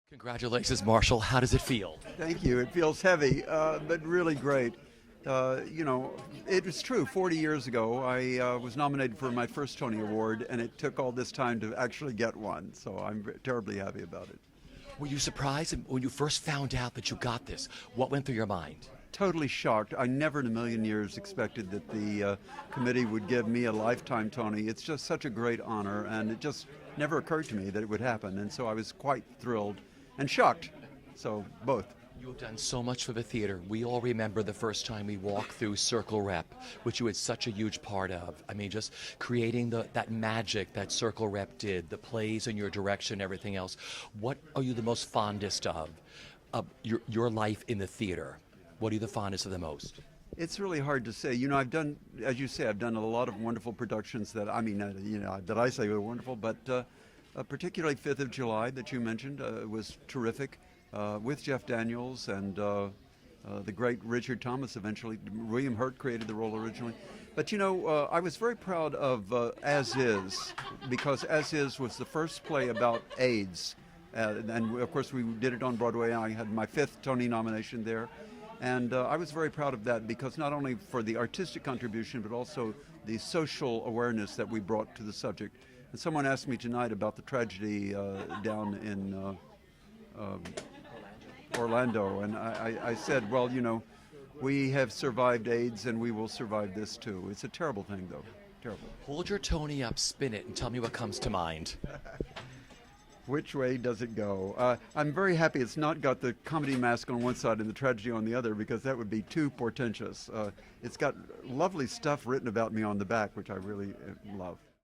Congratulations, Marshall. How does it feel? Thank you. It feels heavy, but really great. It was true. 40 years ago, I was nominated for my first Tony Award, and it took all this time to actually get one. So I'm terribly happy about it. Were you surprised when you first found out that you got this? What went through your mind? Totally shocked. I never in a million years expected that the committee would give me a lifetime Tony. It's just such a great honor, and it just never occurred to me that it would happen. And so I was quite thrilled and shocked. So both. You have done so much for the theater. We all remember the first time we walked through Circle Rep, which you had such a huge part of. I mean, just creating that magic that Circle Rep did, the plays and your direction, everything else. What are you the most fondest of your life in the theater? What are you the fondest of the most? It's really hard to say. You know, I've done, as you say, I've done a lot of wonderful productions that, that I say were wonderful, but particularly 5th of July that you mentioned was terrific. With Jeff Daniels and the great Richard Thomas eventually. William Hurt created the role originally. But I was very proud of As Is, because As Is was the first play about AIDS. And of course we did it on Broadway. I had my 5th Tony nomination there. And I was very proud of that because not only for the artistic contribution, but also the social awareness that we brought to the subject. And someone asked me tonight about the tragedy down in Orlando, and I said, well, we have survived AIDS and we will survive this too. It's a terrible thing, though. Terrible. Hold your Tony up, spin it, and tell me what comes to mind. Which way does it go? I'm very happy it's not got the comedy mask on one side and the tragedy on the other, because that would be too portentous. It's got lovely stuff written about me on the back, which I really love.